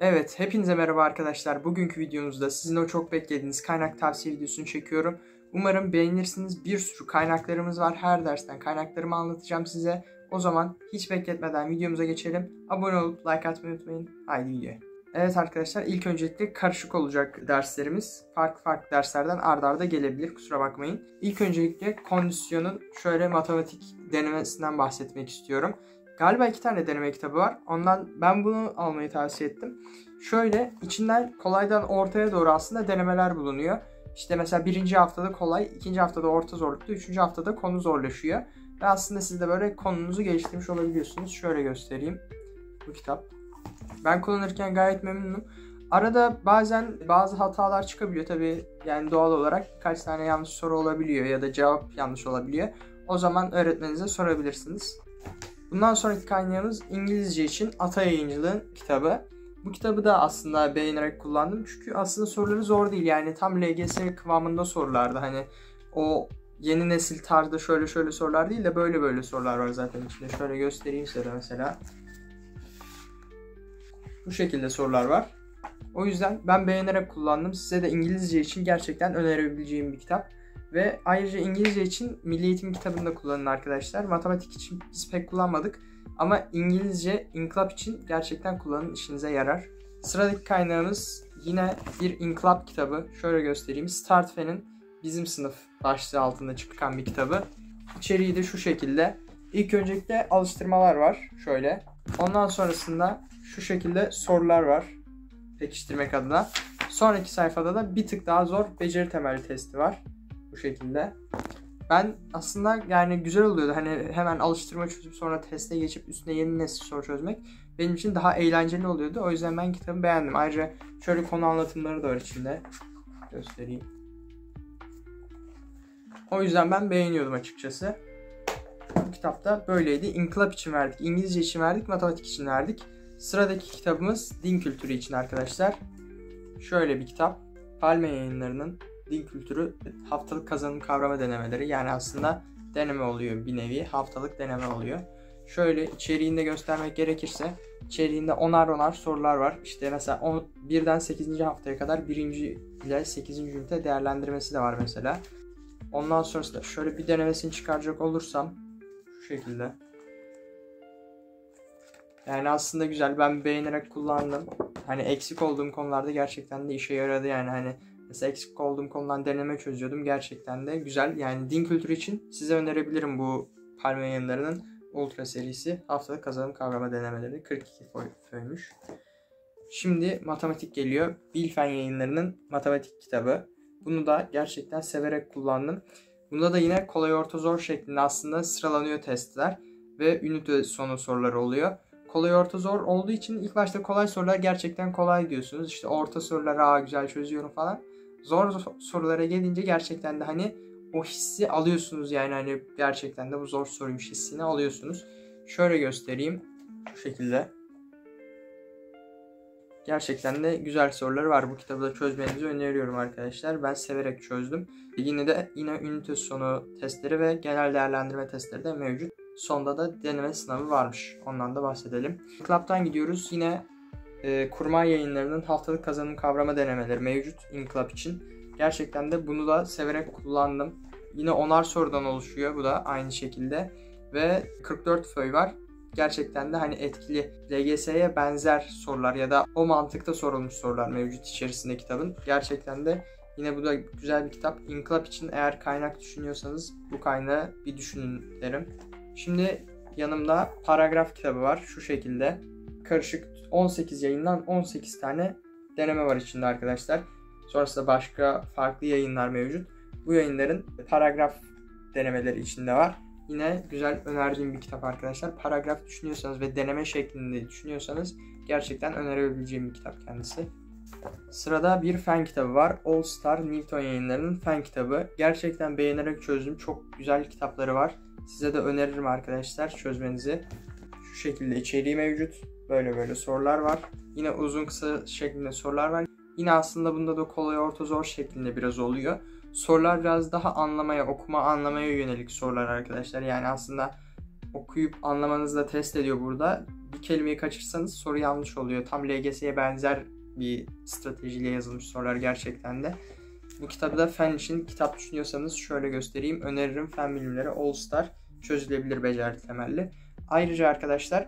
Evet, hepinize merhaba arkadaşlar. Bugünkü videomuzda sizin o çok beklediğiniz kaynak tavsiye videosunu çekiyorum. Umarım beğenirsiniz. Bir sürü kaynaklarımız var. Her dersten kaynaklarımı anlatacağım size. O zaman hiç bekletmeden videomuza geçelim. Abone olup like atmayı unutmayın. Haydi videoya. Evet arkadaşlar, ilk öncelikle karışık olacak derslerimiz. Farklı derslerden arda arda gelebilir, kusura bakmayın. İlk öncelikle kondisyonun şöyle matematik denemesinden bahsetmek istiyorum. Galiba 2 tane deneme kitabı var. Ondan ben bunu almayı tavsiye ettim. Şöyle içinden kolaydan ortaya doğru aslında denemeler bulunuyor. İşte mesela 1. haftada kolay, 2. haftada orta zorlukta, 3. haftada konu zorlaşıyor. Ve aslında siz de böyle konunuzu geliştirmiş olabiliyorsunuz. Şöyle göstereyim bu kitap. Ben kullanırken gayet memnunum. Arada bazen bazı hatalar çıkabiliyor tabii, yani doğal olarak birkaç tane yanlış soru olabiliyor ya da cevap yanlış olabiliyor. O zaman öğretmeninize sorabilirsiniz. Bundan sonraki kaynağımız İngilizce için Ata Yayıncılığın kitabı. Bu kitabı da aslında beğenerek kullandım. Çünkü aslında soruları zor değil. Yani tam LGS kıvamında sorulardı. Hani o yeni nesil tarzda şöyle sorular değil de böyle sorular var zaten içinde. Şöyle göstereyim size de mesela. Bu şekilde sorular var. O yüzden ben beğenerek kullandım. Size de İngilizce için gerçekten önerebileceğim bir kitap. Ve ayrıca İngilizce için Milli Eğitim kitabını da kullanın arkadaşlar. Matematik için biz pek kullanmadık. Ama İngilizce, İnkılap için gerçekten kullanın, işinize yarar. Sıradaki kaynağımız yine bir İnkılap kitabı. Şöyle göstereyim. Start Fen'in Bizim Sınıf başlığı altında çıkan bir kitabı. İçeriği de şu şekilde. İlk öncelikle alıştırmalar var. Şöyle. Ondan sonrasında şu şekilde sorular var. Pekiştirmek adına. Sonraki sayfada da bir tık daha zor beceri temelli testi var. Bu şekilde. Ben aslında yani güzel oluyordu. Hani hemen alıştırma çözüp sonra teste geçip üstüne yeni nesil soru çözmek benim için daha eğlenceli oluyordu. O yüzden ben kitabı beğendim. Ayrıca şöyle konu anlatımları da var içinde. Göstereyim. O yüzden ben beğeniyordum açıkçası. Bu kitap da böyleydi. İnkılap için verdik, İngilizce için verdik, matematik için verdik. Sıradaki kitabımız din kültürü için arkadaşlar. Şöyle bir kitap. Palme Yayınları'nın Din Kültürü Haftalık Kazanım Kavrama Denemeleri. Yani aslında deneme oluyor, bir nevi haftalık deneme oluyor. Şöyle içeriğinde göstermek gerekirse içeriğinde onar sorular var. İşte mesela 1'den 8. haftaya kadar 1. ile 8. ünite değerlendirmesi de var mesela. Ondan sonrasında şöyle bir denemesini çıkaracak olursam şu şekilde. Yani aslında güzel, ben beğenerek kullandım. Hani eksik olduğum konularda gerçekten de işe yaradı yani. Hani mesela eksik olduğum konudan deneme çözüyordum, gerçekten de güzel. Yani din kültürü için size önerebilirim bu Palme Yayınları'nın Ultra serisi haftalık kazanım kavrama denemeleri. 42 föymüş. Şimdi matematik geliyor. Bilfen Yayınları'nın matematik kitabı. Bunu da gerçekten severek kullandım. Bunda da yine kolay orta zor şeklinde aslında sıralanıyor testler ve ünite sonu soruları oluyor. Kolay orta zor olduğu için ilk başta kolay sorular gerçekten kolay diyorsunuz. İşte orta soruları güzel çözüyorum falan. Zor sorulara gelince gerçekten de hani o hissi alıyorsunuz, yani hani gerçekten de bu zor soruymuş hissini alıyorsunuz. Şöyle göstereyim. Şu şekilde. Gerçekten de güzel soruları var. Bu kitabı da çözmenizi öneriyorum arkadaşlar. Ben severek çözdüm. Yine ünite sonu testleri ve genel değerlendirme testleri de mevcut. Sonda da deneme sınavı varmış. Ondan da bahsedelim. İnkılap'tan gidiyoruz. Yine Kurmay Yayınları'nın haftalık kazanım kavrama denemeleri mevcut İnkılap için. Gerçekten de bunu da severek kullandım. Yine 10'ar sorudan oluşuyor. Bu da aynı şekilde. Ve 44 föy var. Gerçekten de hani etkili, LGS'ye benzer sorular ya da o mantıkta sorulmuş sorular mevcut içerisinde kitabın. Gerçekten de yine bu da güzel bir kitap. İnkılap için eğer kaynak düşünüyorsanız bu kaynağı bir düşünün derim. Şimdi yanımda paragraf kitabı var. Şu şekilde. Karışık 18 yayından 18 tane deneme var içinde arkadaşlar. Sonrasında başka farklı yayınlar mevcut. Bu yayınların paragraf denemeleri içinde var. Yine güzel önerdiğim bir kitap arkadaşlar. Paragraf düşünüyorsanız ve deneme şeklinde düşünüyorsanız gerçekten önerebileceğim bir kitap kendisi. Sırada bir fen kitabı var. All Star Newton Yayınları'nın fen kitabı. Gerçekten beğenerek çözdüm. Çok güzel kitapları var. Size de öneririm arkadaşlar çözmenizi. Şu şekilde içeriği mevcut. Böyle sorular var. Yine uzun kısa şeklinde sorular var. Yine aslında bunda da kolay orta zor şeklinde biraz oluyor. Sorular biraz daha anlamaya yönelik sorular arkadaşlar. Yani aslında okuyup anlamanızı da test ediyor burada. bir kelimeyi kaçırsanız soru yanlış oluyor. Tam LGS'ye benzer bir stratejiyle yazılmış sorular gerçekten de. Bu kitabı da fen için kitap düşünüyorsanız şöyle göstereyim. Öneririm, Fen Bilimleri All Star çözülebilir beceri temelli. Ayrıca arkadaşlar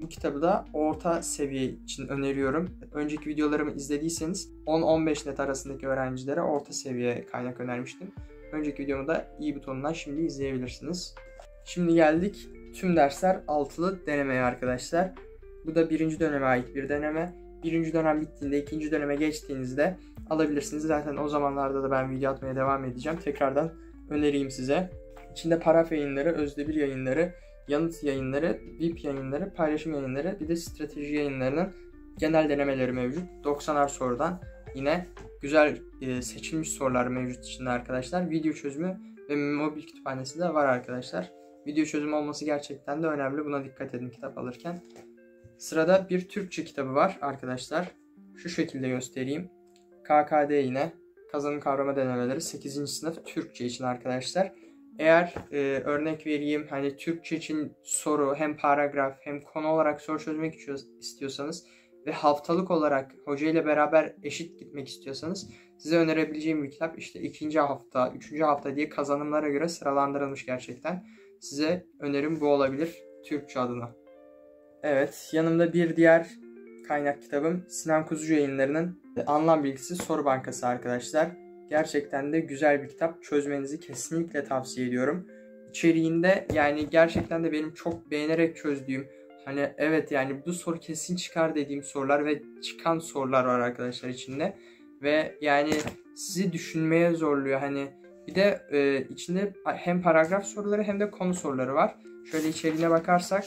bu kitabı da orta seviye için öneriyorum. Önceki videolarımı izlediyseniz 10-15 net arasındaki öğrencilere orta seviye kaynak önermiştim. Önceki videomu da i butonundan şimdi izleyebilirsiniz. Şimdi geldik tüm dersler altılı denemeye arkadaşlar. Bu da birinci döneme ait bir deneme. Birinci dönem bittiğinde ikinci döneme geçtiğinizde alabilirsiniz. Zaten o zamanlarda da ben video atmaya devam edeceğim. Tekrardan önereyim size. İçinde Paraf Yayınları, Özdemir Yayınları, Yanıt Yayınları, VIP Yayınları, Paylaşım Yayınları, bir de Strateji Yayınları'nın genel denemeleri mevcut. 90'ar sorudan yine güzel seçilmiş sorular mevcut içinde arkadaşlar. Video çözümü ve mobil kütüphanesi de var arkadaşlar. Video çözümü olması gerçekten de önemli. Buna dikkat edin kitap alırken. Sırada bir Türkçe kitabı var arkadaşlar. Şu şekilde göstereyim. KKD yine. Kazanım kavrama denemeleri 8. sınıf Türkçe için arkadaşlar. Eğer örnek vereyim hani Türkçe için soru hem paragraf hem konu olarak soru çözmek istiyorsanız ve haftalık olarak hoca ile beraber eşit gitmek istiyorsanız size önerebileceğim bir kitap işte 2. hafta, 3. hafta diye kazanımlara göre sıralandırılmış gerçekten. Size önerim bu olabilir Türkçe adına. Evet, yanımda bir diğer kaynak kitabım Sinan Kuzucu Yayınları'nın Anlam Bilgisi Soru Bankası arkadaşlar. Gerçekten de güzel bir kitap. Çözmenizi kesinlikle tavsiye ediyorum. İçeriğinde yani gerçekten de benim çok beğenerek çözdüğüm hani evet yani bu soru kesin çıkar dediğim sorular ve çıkan sorular var arkadaşlar içinde. Ve yani sizi düşünmeye zorluyor. Hani bir de içinde hem paragraf soruları hem de konu soruları var. Şöyle içeriğine bakarsak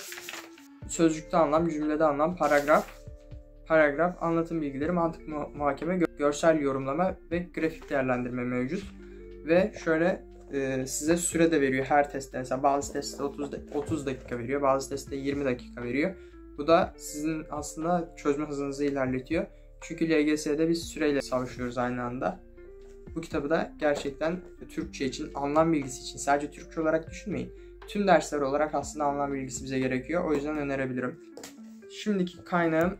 sözcükte anlam, cümlede anlam, paragraf, anlatım bilgileri, mantık muhakeme, görsel yorumlama ve grafik değerlendirme mevcut. Ve şöyle size süre de veriyor her testte. Mesela bazı testte 30 dakika veriyor, bazı testte 20 dakika veriyor. Bu da sizin aslında çözme hızınızı ilerletiyor. Çünkü LGS'de biz süreyle savaşıyoruz aynı anda. Bu kitabı da gerçekten Türkçe için, anlam bilgisi için sadece Türkçe olarak düşünmeyin. Tüm dersler olarak aslında anlam bilgisi bize gerekiyor. O yüzden önerebilirim. Şimdiki kaynağım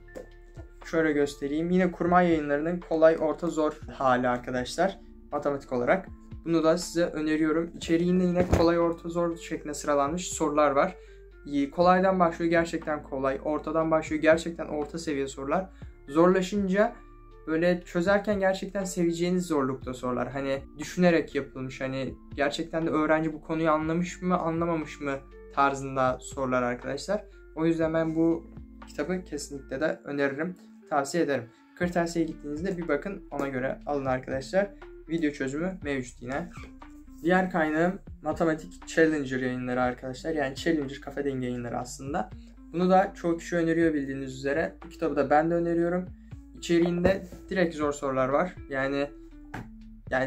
şöyle göstereyim. Yine Kurmay Yayınları'nın kolay, orta, zor hali arkadaşlar. Matematik olarak. Bunu da size öneriyorum. İçeriğinde yine kolay, orta, zor şeklinde sıralanmış sorular var. Kolaydan başlıyor gerçekten kolay. Ortadan başlıyor gerçekten orta seviye sorular. Zorlaşınca böyle çözerken gerçekten seveceğiniz zorlukta sorular. Hani düşünerek yapılmış. Hani gerçekten de öğrenci bu konuyu anlamış mı, anlamamış mı tarzında sorular arkadaşlar. O yüzden ben bu kitabı kesinlikle de öneririm. Tavsiye ederim. Kırtasiye'ye gittiğinizde bir bakın, ona göre alın arkadaşlar. Video çözümü mevcut yine. Diğer kaynağım Matematik Challenger Yayınları arkadaşlar. Yani Challenger Kafa Dengi Yayınları aslında. Bunu da çoğu kişi öneriyor bildiğiniz üzere. Bu kitabı da ben de öneriyorum. İçeriğinde direkt zor sorular var. Yani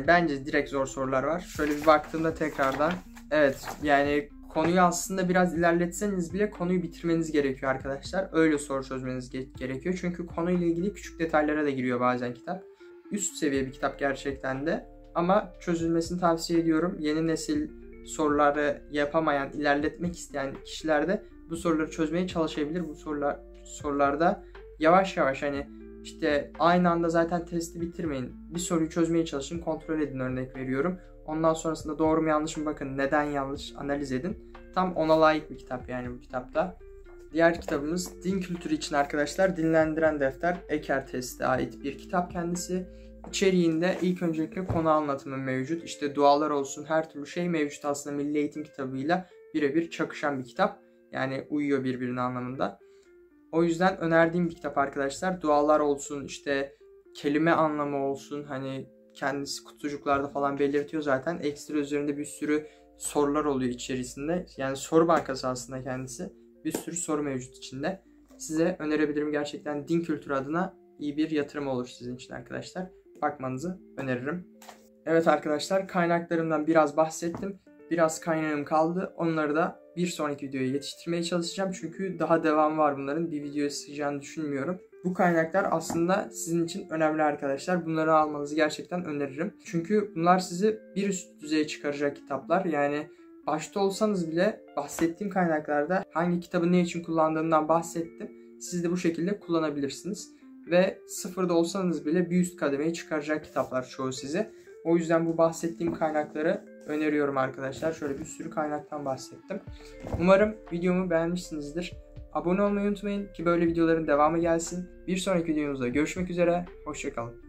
bence direkt zor sorular var. Şöyle bir baktığımda tekrardan evet yani konuyu aslında biraz ilerletseniz bile konuyu bitirmeniz gerekiyor arkadaşlar. Öyle soru çözmeniz gerekiyor. Çünkü konuyla ilgili küçük detaylara da giriyor bazen kitap. Üst seviye bir kitap gerçekten de. Ama çözülmesini tavsiye ediyorum. Yeni nesil soruları yapamayan, ilerletmek isteyen kişiler de bu soruları çözmeye çalışabilir. Bu sorularda yavaş yavaş hani işte aynı anda zaten testi bitirmeyin. Bir soruyu çözmeye çalışın, kontrol edin, örnek veriyorum. Ondan sonrasında doğru mu yanlış mı bakın, neden yanlış analiz edin. Tam ona layık bir kitap yani bu kitapta. Diğer kitabımız din kültürü için arkadaşlar. Dinlendiren Defter, Eker Test'e ait bir kitap kendisi. İçeriğinde ilk öncelikle konu anlatımı mevcut. İşte dualar olsun, her türlü şey mevcut aslında. Milli Eğitim kitabıyla birebir çakışan bir kitap. Yani uyuyor birbirine anlamında. O yüzden önerdiğim bir kitap arkadaşlar. Dualar olsun, işte kelime anlamı olsun. Hani kendisi kutucuklarda falan belirtiyor zaten. Ekstra üzerinde bir sürü sorular oluyor içerisinde. Yani soru bankası aslında kendisi. Bir sürü soru mevcut içinde. Size önerebilirim, gerçekten din kültürü adına iyi bir yatırım olur sizin için arkadaşlar. Bakmanızı öneririm. Evet arkadaşlar, kaynaklarımdan biraz bahsettim. Biraz kaynağım kaldı. Onları da bir sonraki videoya yetiştirmeye çalışacağım. Çünkü daha devam var bunların. Bir videoya sığacağını düşünmüyorum. Bu kaynaklar aslında sizin için önemli arkadaşlar. Bunları almanızı gerçekten öneririm. Çünkü bunlar sizi bir üst düzeye çıkaracak kitaplar. Yani başta olsanız bile bahsettiğim kaynaklarda hangi kitabı ne için kullandığımdan bahsettim. Siz de bu şekilde kullanabilirsiniz. Ve sıfırda olsanız bile bir üst kademeye çıkaracak kitaplar çoğu size. O yüzden bu bahsettiğim kaynakları öneriyorum arkadaşlar. Şöyle bir sürü kaynaktan bahsettim. Umarım videomu beğenmişsinizdir. Abone olmayı unutmayın ki böyle videoların devamı gelsin. Bir sonraki videomuzda görüşmek üzere. Hoşça kalın.